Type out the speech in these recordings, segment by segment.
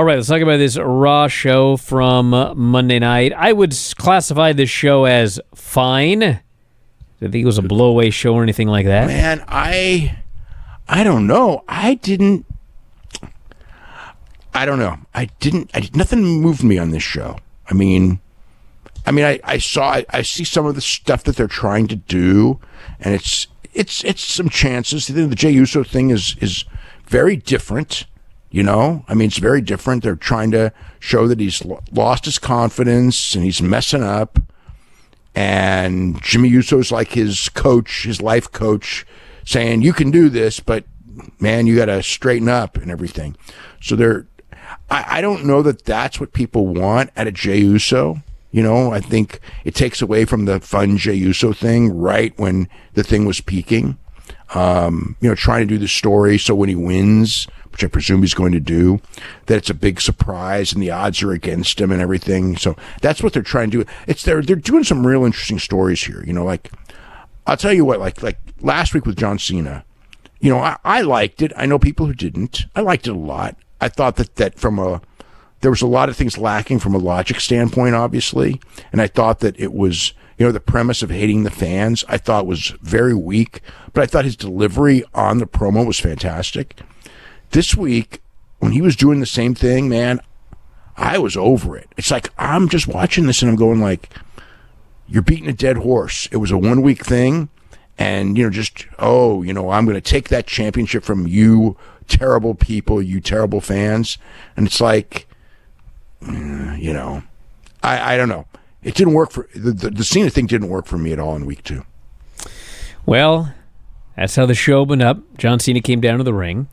All right, let's talk about this Raw show from Monday night. I would classify this show as fine. I think it was a blowaway show or anything like that. Man, I don't know. I don't know. Nothing moved me on this show. I see some of the stuff that they're trying to do, and it's some chances. The Jey Uso thing is very different. It's very different. They're trying to show that he's lost his confidence and he's messing up. And Jimmy Uso's like his coach, his life coach, saying, you can do this, but man, you got to straighten up and everything. So I don't know that that's what people want out of Jey Uso. I think it takes away from the fun Jey Uso thing right when the thing was peaking. Trying to do the story so when he wins, which I presume he's going to do, that it's a big surprise and the odds are against him and everything. So that's what they're trying to do. They're doing some real interesting stories here. I'll tell you what, like last week with John Cena, I liked it. I know people who didn't. I liked it a lot. I thought that there was a lot of things lacking from a logic standpoint, obviously. And I thought that it was, the premise of hating the fans, I thought was very weak, but I thought his delivery on the promo was fantastic. This week, when he was doing the same thing, man, I was over it. It's like, I'm just watching this and I'm going like, you're beating a dead horse. It was a 1 week thing. And, I'm going to take that championship from you terrible people, you terrible fans. And it's like, I don't know. It didn't work for the Cena thing didn't work for me at all in week 2. Well, that's how the show opened up. John Cena came down to the ring,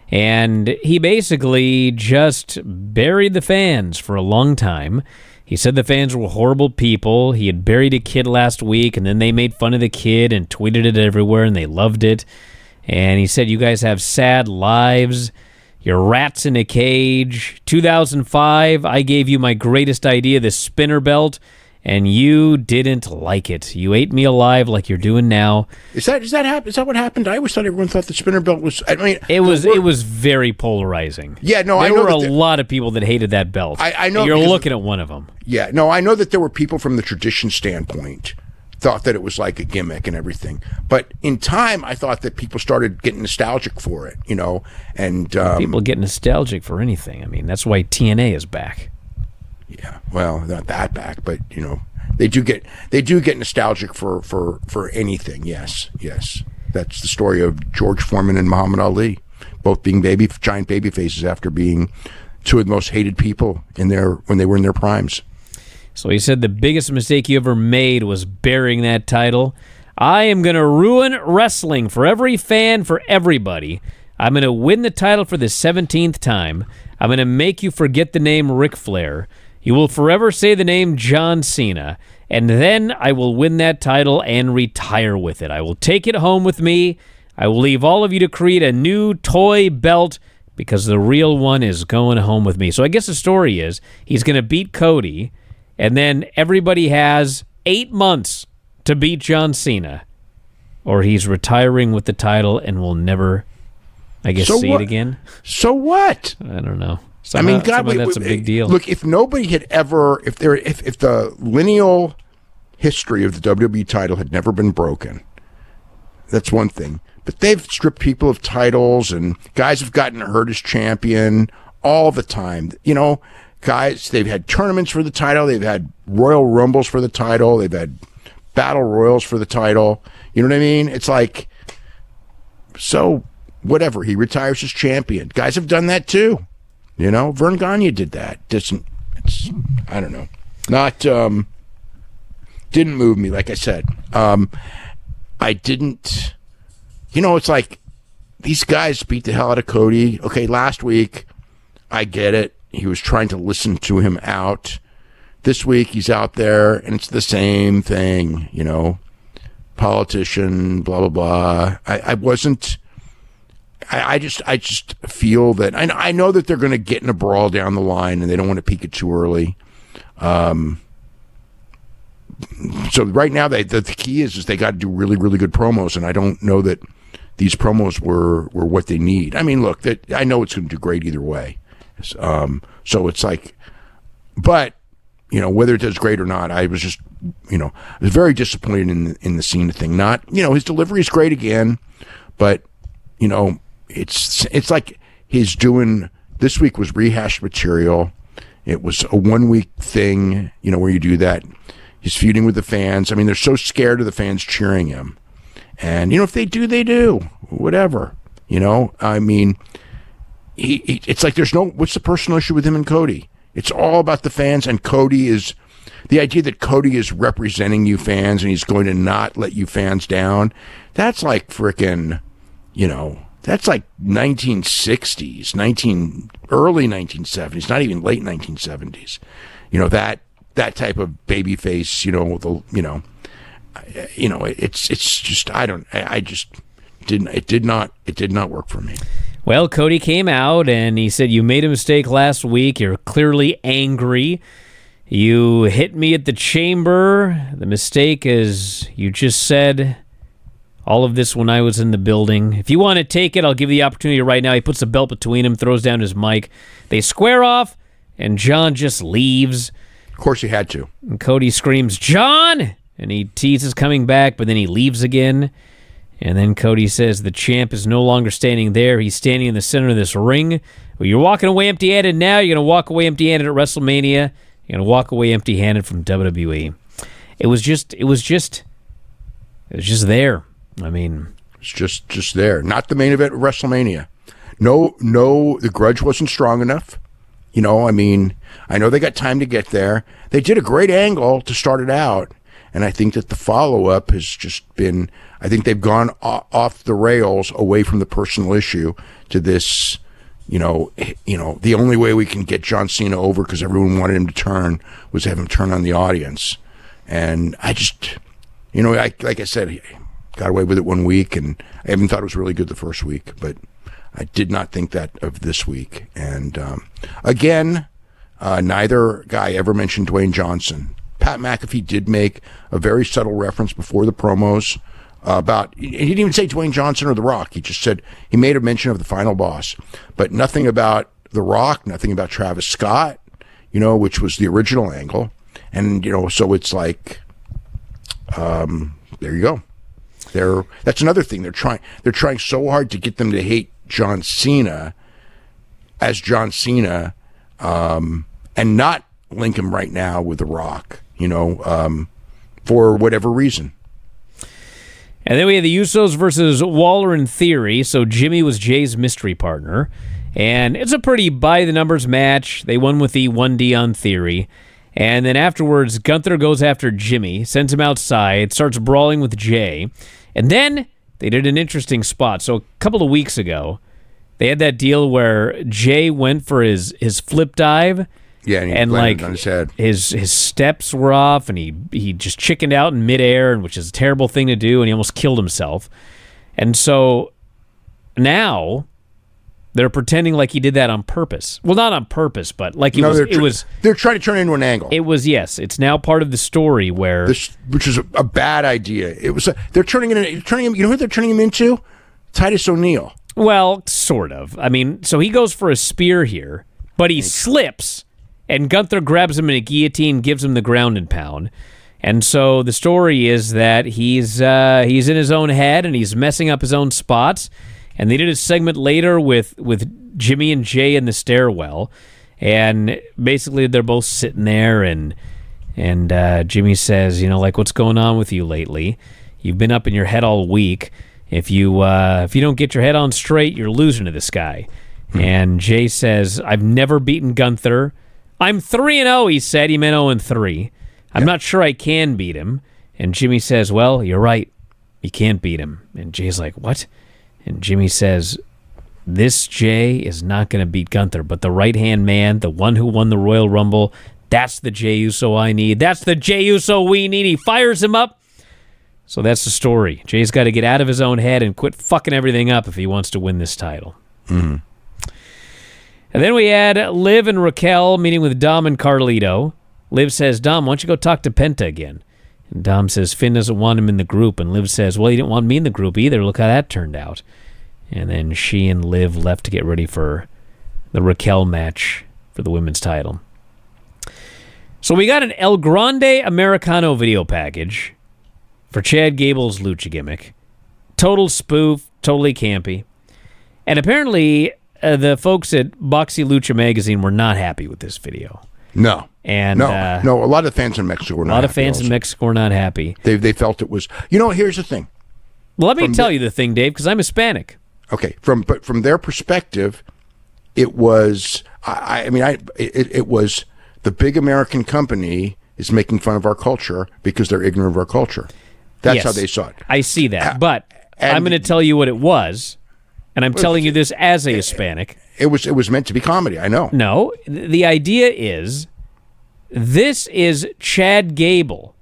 and he basically just buried the fans for a long time. He said the fans were horrible people. He had buried a kid last week, and then they made fun of the kid and tweeted it everywhere, and they loved it. And he said, you guys have sad lives. You're rats in a cage. 2005, I gave you my greatest idea, the spinner belt, and you didn't like it. You ate me alive like you're doing now. Is that what happened? I always thought everyone thought the spinner belt was. It was very polarizing. Yeah, no, there were a lot of people that hated that belt. I know. You're looking at one of them. Yeah, no, I know that there were people from the tradition standpoint thought that it was like a gimmick and everything. But in time, I thought that people started getting nostalgic for it, and people get nostalgic for anything. That's why TNA is back. Yeah, well, not that back, but they do get nostalgic for anything. Yes, that's the story of George Foreman and Muhammad Ali, both being giant baby faces after being two of the most hated people when they were in their primes. So he said the biggest mistake you ever made was burying that title. I am going to ruin wrestling for every fan, for everybody. I'm going to win the title for the 17th time. I'm going to make you forget the name Ric Flair. You will forever say the name John Cena. And then I will win that title and retire with it. I will take it home with me. I will leave all of you to create a new toy belt because the real one is going home with me. So I guess the story is he's going to beat Cody. And then everybody has 8 months to beat John Cena, or he's retiring with the title and will never, see it again. So what? I don't know. That's a big deal. Look, if nobody had ever, if the lineal history of the WWE title had never been broken, that's one thing. But they've stripped people of titles, and guys have gotten hurt as champion all the time. Guys, they've had tournaments for the title. They've had Royal Rumbles for the title. They've had Battle Royals for the title. You know what I mean? It's like, so whatever. He retires as champion. Guys have done that too. Vern Gagne did that. I don't know. Didn't move me, like I said. I didn't, it's like these guys beat the hell out of Cody. Okay, last week, I get it. He was trying to listen to him out. This week, he's out there, and it's the same thing, politician, blah, blah, blah. I just feel that, I know that they're going to get in a brawl down the line, and they don't want to peak it too early. So right now, the key is they got to do really, really good promos, and I don't know that these promos were what they need. Look, I know it's going to do great either way. So it's like, but whether it does great or not, I was just, I was very disappointed in the Cena thing. Not, his delivery is great again, but it's like he's doing. This week was rehashed material. It was a 1 week thing, where you do that. He's feuding with the fans. I mean, they're so scared of the fans cheering him. And, if they do, they do. Whatever. I mean, it's like what's the personal issue with him and Cody? It's all about the fans, and the idea that Cody is representing you fans and he's going to not let you fans down, that's like frickin', that's like 1960s, early 1970s, not even late 1970s. That type of baby face, it's just, it did not work for me. Well, Cody came out and he said, you made a mistake last week. You're clearly angry. You hit me at the chamber. The mistake is you just said all of this when I was in the building. If you want to take it, I'll give you the opportunity right now. He puts the belt between him, throws down his mic. They square off, and John just leaves. Of course he had to. And Cody screams, John! And he teases coming back, but then he leaves again. And then Cody says the champ is no longer standing there. He's standing in the center of this ring. Well, you're walking away empty-handed now. You're going to walk away empty-handed at WrestleMania. You're going to walk away empty-handed from WWE. It was just there. I mean, it's just there. Not the main event of WrestleMania. No, the grudge wasn't strong enough. I mean, I know they got time to get there. They did a great angle to start it out. And I think that the follow-up has just been, I think they've gone off the rails away from the personal issue to this, the only way we can get John Cena over because everyone wanted him to turn was have him turn on the audience. And I just, like I said, he got away with it 1 week, and I even thought it was really good the first week, but I did not think that of this week. And again, neither guy ever mentioned Dwayne Johnson. Pat McAfee did make a very subtle reference before the promos about, he didn't even say Dwayne Johnson or The Rock. He just said, he made a mention of the final boss, but nothing about The Rock, nothing about Travis Scott, which was the original angle. And, so it's like, there you go. That's another thing. They're trying so hard to get them to hate John Cena as John Cena, and not link him right now with The Rock, for whatever reason. And then we had the Usos versus Waller and Theory. So Jimmy was Jay's mystery partner. And it's a pretty by-the-numbers match. They won with the 1D on Theory. And then afterwards, Gunther goes after Jimmy, sends him outside, starts brawling with Jay. And then they did an interesting spot. So a couple of weeks ago, they had that deal where Jay went for his flip dive. Yeah, and like on his head. His steps were off, and he just chickened out in midair, which is a terrible thing to do, and he almost killed himself. And so now they're pretending like he did that on purpose. Well, not on purpose, but like they're trying to turn it into an angle. It was, yes. It's now part of the story which is a bad idea. It was they're turning him. You know who they're turning him into? Titus O'Neil. Well, sort of. I mean, so he goes for a spear here, but he slips. And Gunther grabs him in a guillotine, gives him the ground and pound. And so the story is that he's in his own head and he's messing up his own spots. And they did a segment later with Jimmy and Jay in the stairwell. And basically they're both sitting there and Jimmy says, what's going on with you lately? You've been up in your head all week. If you don't get your head on straight, you're losing to this guy. And Jay says, I've never beaten Gunther. I'm 3-0, he said. He meant 0-3. I'm not sure I can beat him. And Jimmy says, well, you're right. You can't beat him. And Jay's like, what? And Jimmy says, this Jay is not going to beat Gunther, but the right-hand man, the one who won the Royal Rumble, that's the Jey Uso I need. That's the Jey Uso we need. He fires him up. So that's the story. Jay's got to get out of his own head and quit fucking everything up if he wants to win this title. Mm-hmm. And then we had Liv and Raquel meeting with Dom and Carlito. Liv says, Dom, why don't you go talk to Penta again? And Dom says, Finn doesn't want him in the group. And Liv says, well, he didn't want me in the group either. Look how that turned out. And then she and Liv left to get ready for the Raquel match for the women's title. So we got an El Grande Americano video package for Chad Gable's lucha gimmick. Total spoof, totally campy. And apparently, the folks at Boxy Lucha Magazine were not happy with this video. No. And no, a lot of fans in Mexico were not happy. A lot of fans in Mexico were not happy. They felt it was... here's the thing. Well, let me tell you the thing, Dave, because I'm Hispanic. Okay, but from their perspective, it was... it was the big American company is making fun of our culture because they're ignorant of our culture. That's how they saw it. I see that, but I'm going to tell you what it was, and I'm telling you this as a Hispanic. It was meant to be comedy, I know. No, the idea is this is Chad Gable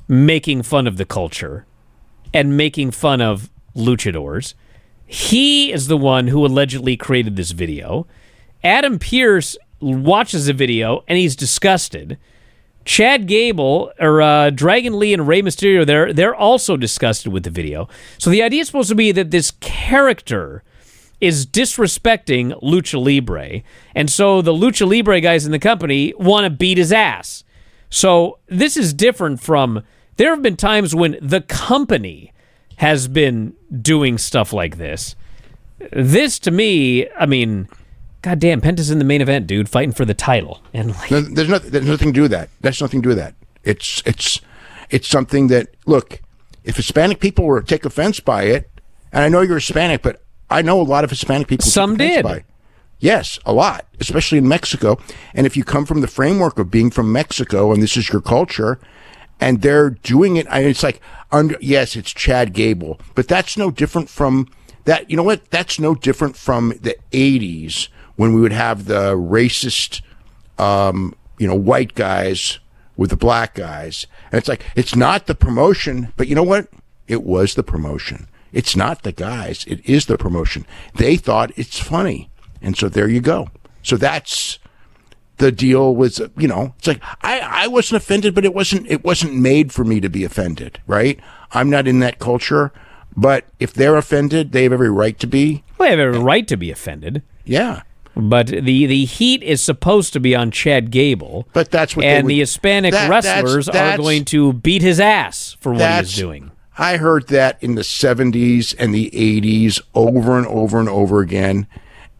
making fun of the culture and making fun of luchadors. He is the one who allegedly created this video. Adam Pearce watches the video, and he's disgusted. Chad Gable, or Dragon Lee and Rey Mysterio, they're also disgusted with the video. So the idea is supposed to be that this character is disrespecting Lucha Libre, and so the Lucha Libre guys in the company want to beat his ass. So this is different from... There have been times when the company has been doing stuff like this. This, to me, I mean... God damn, Penta's in the main event, dude, fighting for the title. And there's nothing to do with that. That's nothing to do with that. It's something that, look, if Hispanic people were to take offense by it, and I know you're Hispanic, but I know a lot of Hispanic people some take offense did. by it. Yes, a lot, especially in Mexico. And if you come from the framework of being from Mexico and this is your culture, and they're doing it, it's like, yes, it's Chad Gable, but that's no different from that. You know what? That's no different from the 80s. When we would have the racist, white guys with the black guys. And it's like, it's not the promotion, but you know what? It was the promotion. It's not the guys. It is the promotion. They thought it's funny. And so there you go. So that's the deal with, it's like, I wasn't offended, but it wasn't made for me to be offended, right? I'm not in that culture, but if they're offended, they have every right to be. Well, they have every right to be offended. Yeah. But the heat is supposed to be on Chad Gable. But that's what the Hispanic wrestlers are going to beat his ass for what he's doing. I heard that in the 70s and the 80s over and over and over again.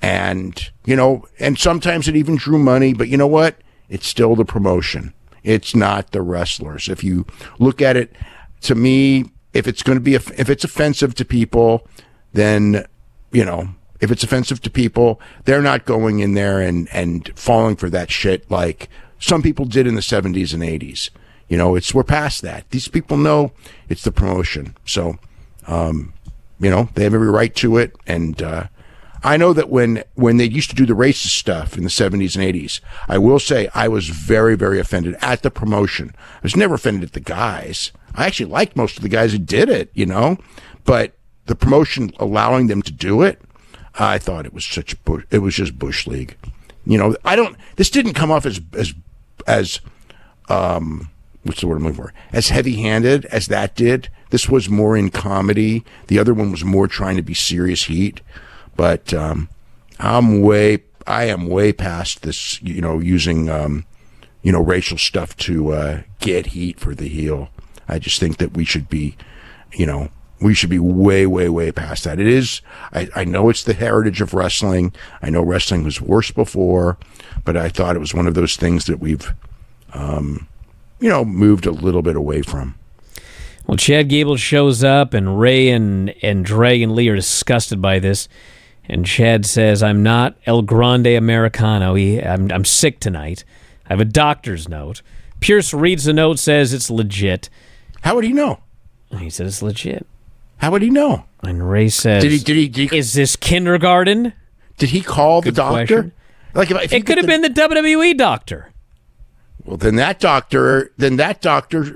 And, and sometimes it even drew money. But you know what? It's still the promotion. It's not the wrestlers. If you look at it, to me, if it's offensive to people, then, if it's offensive to people, they're not going in there and falling for that shit like some people did in the 70s and 80s. We're past that. These people know it's the promotion. So, they have every right to it. And I know that when they used to do the racist stuff in the 70s and 80s, I will say I was very, very offended at the promotion. I was never offended at the guys. I actually liked most of the guys who did it, but the promotion allowing them to do it, I thought it was it was just Bush League. This didn't come off as what's the word I'm looking for? As heavy-handed as that did. This was more in comedy. The other one was more trying to be serious heat. But I am way past this, using racial stuff to get heat for the heel. I just think that we should be, we should be way, way, way past that. It is, I know it's the heritage of wrestling. I know wrestling was worse before, but I thought it was one of those things that we've, moved a little bit away from. Well, Chad Gable shows up, and Ray and Dragon Lee are disgusted by this. And Chad says, I'm not El Grande Americano. I'm sick tonight. I have a doctor's note. Pierce reads the note, says it's legit. How would he know? He said it's legit. How would he know? And Ray says, did he is this kindergarten? Did he call the doctor? Question. Like if it could have been the WWE doctor. Well, then that doctor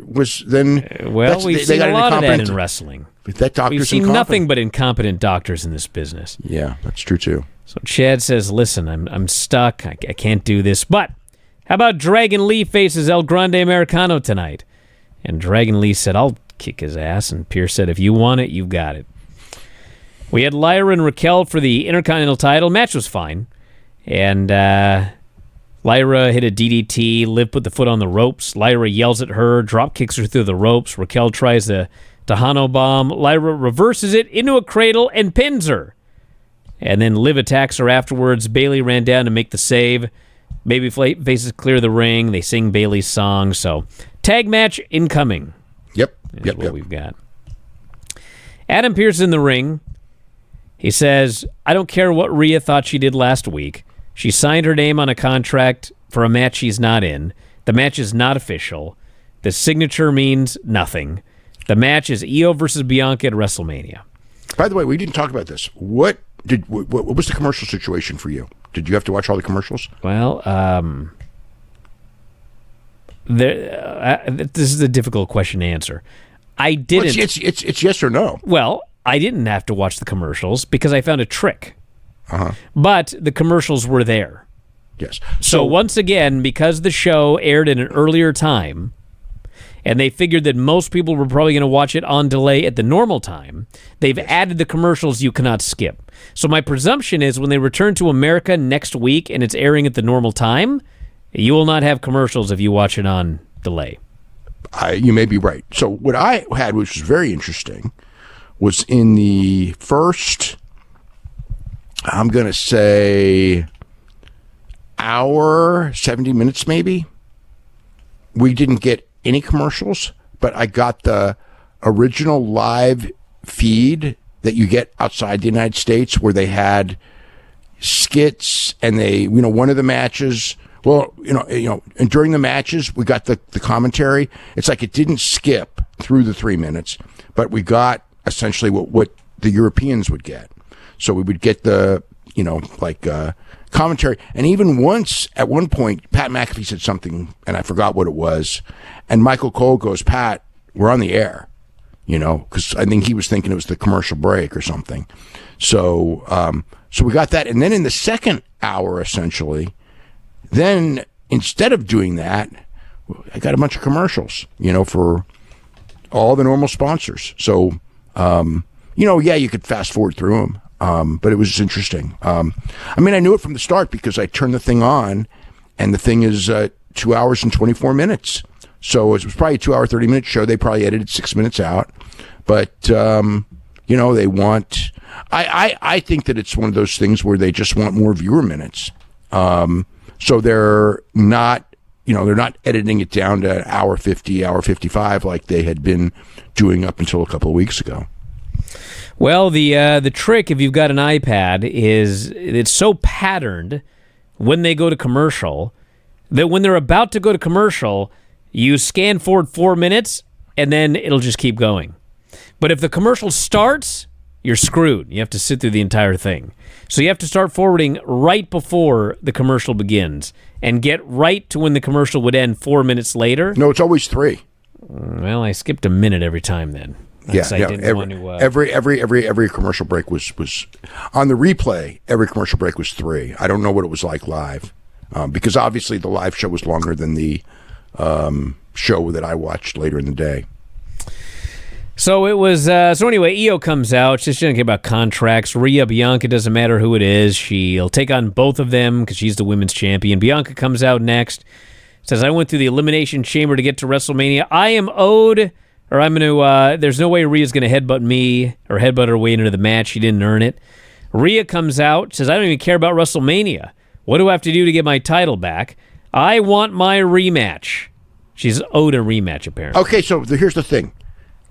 was then. We've seen a lot of that in wrestling. That doctor's We've seen nothing but incompetent doctors in this business. Yeah, that's true too. So Chad says, "Listen, I'm stuck. I can't do this. But how about Dragon Lee faces El Grande Americano tonight?" And Dragon Lee said, "I'll kick his ass." And Pierce said, "If you want it, you've got it." We had Lyra and Raquel for the Intercontinental title. Match was fine. And Lyra hit a DDT. Liv put the foot on the ropes. Lyra yells at her, drop kicks her through the ropes. Raquel tries the Tejano bomb. Lyra reverses it into a cradle and pins her. And then Liv attacks her afterwards. Bayley ran down to make the save. Baby faces clear the ring. They sing Bayley's song. So, tag match incoming. Yep. What we've got. Adam Pearce in the ring. He says, I don't care what Rhea thought she did last week. She signed her name on a contract for a match she's not in. The match is not official. The signature means nothing. The match is Io versus Bianca at WrestleMania. By the way, we didn't talk about this. What was the commercial situation for you? Did you have to watch all the commercials? Well, this is a difficult question to answer. I didn't. Well, it's yes or no. Well, I didn't have to watch the commercials because I found a trick. Uh-huh. But the commercials were there. Yes. So once again, because the show aired at an earlier time, and they figured that most people were probably going to watch it on delay at the normal time, they've added the commercials you cannot skip. So my presumption is when they return to America next week and it's airing at the normal time, you will not have commercials if you watch it on delay. You may be right. So what I had, which was very interesting, was in the first, I'm going to say, hour, 70 minutes maybe, we didn't get any commercials, but I got the original live feed that you get outside the United States where they had skits and they, one of the matches, and during the matches, we got the commentary. It's like it didn't skip through the 3 minutes, but we got essentially what the Europeans would get. So we would get the, commentary. And even once, at one point, Pat McAfee said something, and I forgot what it was. And Michael Cole goes, Pat, we're on the air, because I think he was thinking it was the commercial break or something. So we got that. And then in the second hour, essentially, then instead of doing that, I got a bunch of commercials, for all the normal sponsors. So, you could fast forward through them. But it was just interesting. I knew it from the start because I turned the thing on, and the thing is 2 hours and 24 minutes. So it was probably a 2 hour, 30-minute show. They probably edited 6 minutes out. But, they want... I think that it's one of those things where they just want more viewer minutes. So they're not... they're not editing it down to hour 50, hour 55 like they had been doing up until a couple of weeks ago. Well, the trick, if you've got an iPad, is it's so patterned when they go to commercial that when they're about to go to commercial, you scan forward 4 minutes, and then it'll just keep going. But if the commercial starts, you're screwed. You have to sit through the entire thing. So you have to start forwarding right before the commercial begins and get right to when the commercial would end 4 minutes later. No, it's always 3. Well, I skipped a minute every time then. Every commercial break was on the replay. Every commercial break was 3. I don't know what it was like live, because obviously the live show was longer than the show that I watched later in the day. So it was. So anyway, Io comes out. She doesn't care about contracts. Rhea, Bianca, doesn't matter who it is. She'll take on both of them because she's the women's champion. Bianca comes out next. Says, "I went through the Elimination Chamber to get to WrestleMania. I am owed." Or I'm going to, there's no way Rhea's going to headbutt me or headbutt her way into the match. She didn't earn it. Rhea comes out, says, I don't even care about WrestleMania. What do I have to do to get my title back? I want my rematch. She's owed a rematch, apparently. Okay, so here's the thing.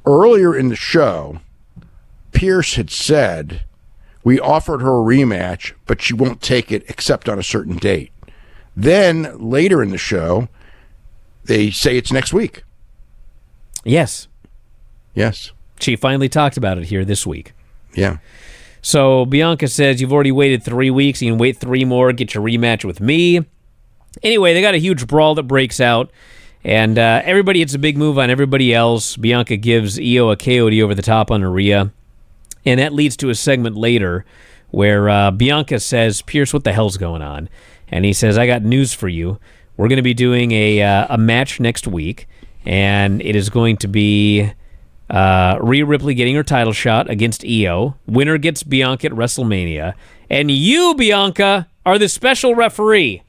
Earlier in the show, Pearce had said, we offered her a rematch, but she won't take it except on a certain date. Then, later in the show, they say it's next week. Yes. Yes. She finally talked about it here this week. Yeah. So Bianca says, you've already waited 3 weeks. You can wait 3 more, get your rematch with me. Anyway, they got a huge brawl that breaks out, and everybody hits a big move on everybody else. Bianca gives Io a KOD over the top on Rhea, and that leads to a segment later where Bianca says, Pearce, what the hell's going on? And he says, I got news for you. We're going to be doing a match next week, and it is going to be Rhea Ripley getting her title shot against Io. Winner gets Bianca at WrestleMania. And you, Bianca, are the special referee.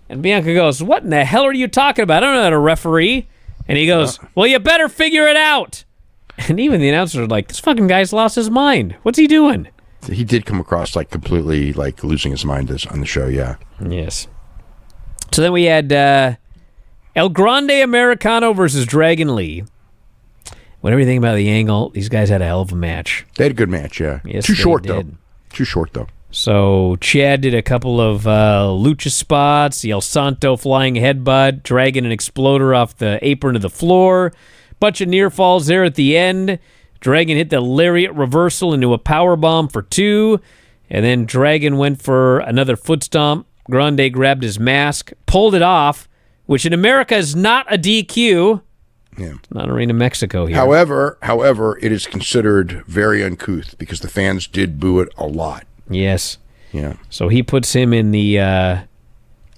And Bianca goes, what in the hell are you talking about? I don't know how to referee. And he goes, well, you better figure it out. And even the announcers are like, this fucking guy's lost his mind. What's he doing? He did come across like completely like losing his mind on the show, yeah. Yes. So then we had El Grande Americano versus Dragon Lee. Whatever you think about the angle, these guys had a hell of a match. They had a good match, yeah. Yes, Too short, did. though. Too short, though. So Chad did a couple of lucha spots, the El Santo flying headbutt, dragging an exploder off the apron to the floor. Bunch of near falls there at the end. Dragon hit the lariat reversal into a power bomb for 2. And then Dragon went for another foot stomp. Grande grabbed his mask, pulled it off, which in America is not a DQ. Yeah. It's not Arena Mexico here. However, it is considered very uncouth because the fans did boo it a lot. Yes. Yeah. So he puts him in the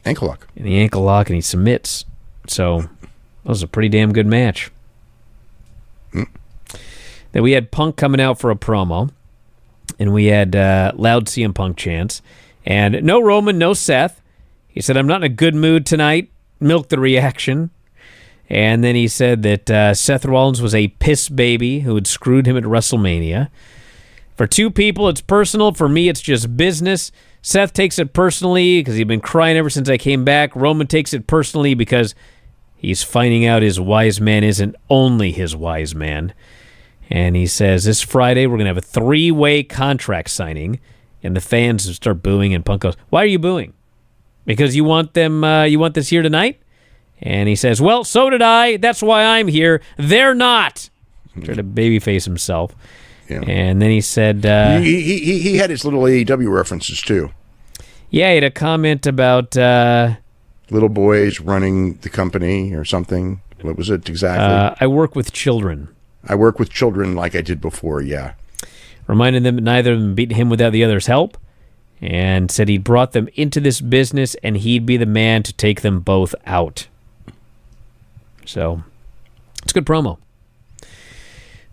ankle lock. In the ankle lock, and he submits. So that was a pretty damn good match. Then we had Punk coming out for a promo, and we had loud CM Punk chants, and no Roman, no Seth. He said, "I'm not in a good mood tonight." Milk the reaction. And then he said that Seth Rollins was a piss baby who had screwed him at WrestleMania. For 2 people, it's personal. For me, it's just business. Seth takes it personally because he's been crying ever since I came back. Roman takes it personally because he's finding out his wise man isn't only his wise man. And he says, this Friday, we're going to have a 3-way contract signing. And the fans start booing, and Punk goes, why are you booing? Because you want them? You want this here tonight? And he says, well, so did I. That's why I'm here. They're not. Tried to babyface himself. Yeah. And then he said... he had his little AEW references, too. Yeah, he had a comment about... little boys running the company or something. What was it exactly? I work with children. I work with children like I did before, yeah. Reminded them that neither of them beat him without the other's help. And said he brought them into this business and he'd be the man to take them both out. So, it's a good promo.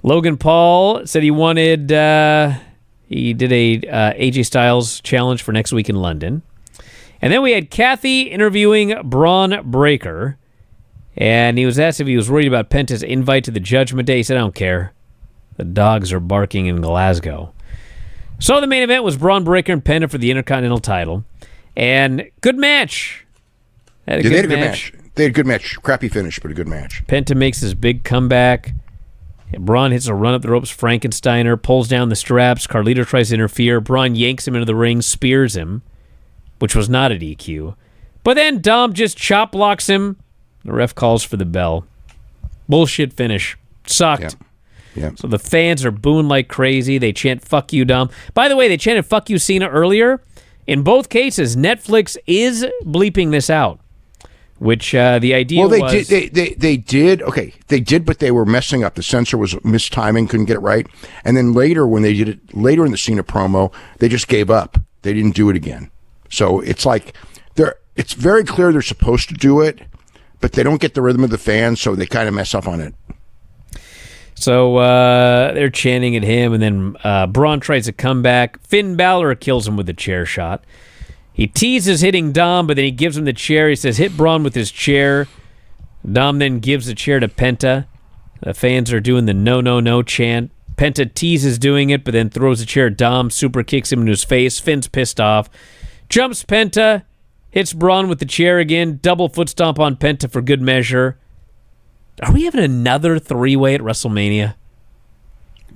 Logan Paul said he wanted, he did a AJ Styles challenge for next week in London. And then we had Kathy interviewing Braun Breaker. And he was asked if he was worried about Penta's invite to the Judgment Day. He said, I don't care. The dogs are barking in Glasgow. So the main event was Braun Breaker and Penta for the Intercontinental title. And good match. They had a good match. They had a good match. Crappy finish, but a good match. Penta makes his big comeback. Braun hits a run up the ropes. Frankensteiner pulls down the straps. Carlito tries to interfere. Braun yanks him into the ring, spears him, which was not a DQ. But then Dom just chop blocks him. The ref calls for the bell. Bullshit finish. Sucked. Yeah. So the fans are booing like crazy. They chant, fuck you, Dom. By the way, they chanted, fuck you, Cena earlier. In both cases, Netflix is bleeping this out. Which the idea was... Well, they did. Okay, they did, but they were messing up. The censor was mistiming, couldn't get it right. And then later, when they did it later in the Cena promo, they just gave up. They didn't do it again. So it's like, it's very clear they're supposed to do it, but they don't get the rhythm of the fans, so they kind of mess up on it. So they're chanting at him, and then Braun tries to come back. Finn Balor kills him with a chair shot. He teases hitting Dom, but then he gives him the chair. He says, hit Braun with his chair. Dom then gives the chair to Penta. The fans are doing the no, no, no chant. Penta teases doing it, but then throws the chair at Dom, super kicks him in his face. Finn's pissed off. Jumps Penta, hits Braun with the chair again, double foot stomp on Penta for good measure. Are we having another 3-way at WrestleMania?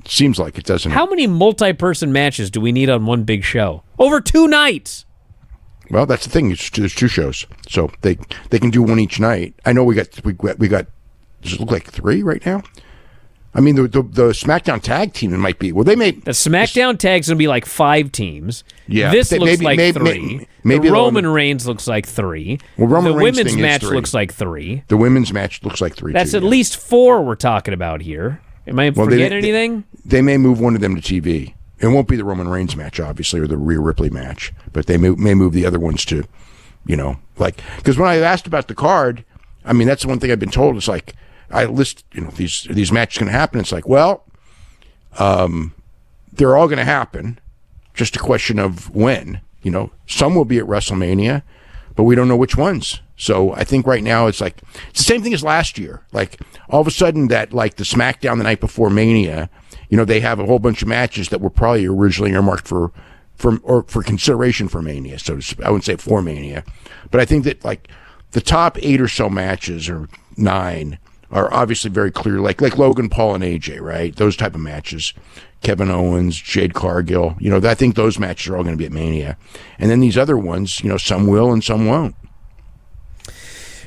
Seems like it, doesn't it? How many multi-person matches do we need on one big show? Over 2 nights! Well, that's the thing. There's 2 shows, so they can do one each night. I know we got. Does it look like 3 right now? I mean, the SmackDown tag team it might be. Well, they may the SmackDown tag's gonna be like 5 teams. Yeah, this looks like 3. Maybe the Roman Reigns looks like 3. Well, the women's match looks like 3. The women's match looks like 3. That's too, at least 4 we're talking about here. Am I forgetting anything? They may move one of them to TV. It won't be the Roman Reigns match, obviously, or the Rhea Ripley match, but they may move the other ones to, like, because when I asked about the card, I mean, that's the one thing I've been told. It's like, I list, these matches can happen. It's like, well, they're all going to happen. Just a question of when. Some will be at WrestleMania, but we don't know which ones. So I think right now it's the same thing as last year. Like all of a sudden that the SmackDown the night before Mania, they have a whole bunch of matches that were probably originally earmarked for consideration for Mania. So I wouldn't say for Mania, but I think that the top 8 or so matches or 9 are obviously very clear, like Logan Paul and AJ, right? Those type of matches. Kevin Owens, Jade Cargill, I think those matches are all going to be at Mania. And then these other ones, some will and some won't.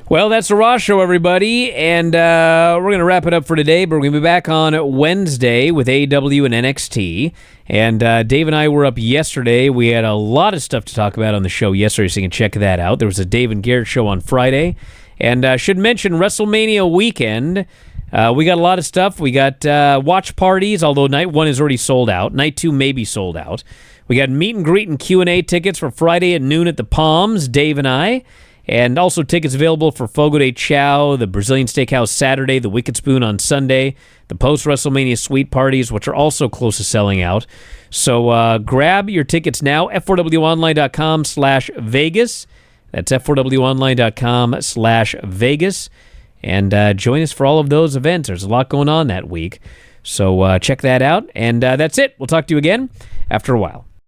Well, that's the Raw show, everybody, and we're going to wrap it up for today, but we're going to be back on Wednesday with AEW and NXT, and Dave and I were up yesterday. We had a lot of stuff to talk about on the show yesterday, so you can check that out. There was a Dave and Garrett show on Friday, and I should mention WrestleMania weekend. We got a lot of stuff. We got watch parties, although night 1 is already sold out. Night 2 may be sold out. We got meet and greet and Q&A tickets for Friday at noon at the Palms, Dave and I. And also tickets available for Fogo de Chao, the Brazilian Steakhouse Saturday, the Wicked Spoon on Sunday, the post-WrestleMania suite parties, which are also close to selling out. So grab your tickets now, f4wonline.com/Vegas. That's f4wonline.com/Vegas. And join us for all of those events. There's a lot going on that week. So check that out. And that's it. We'll talk to you again after a while.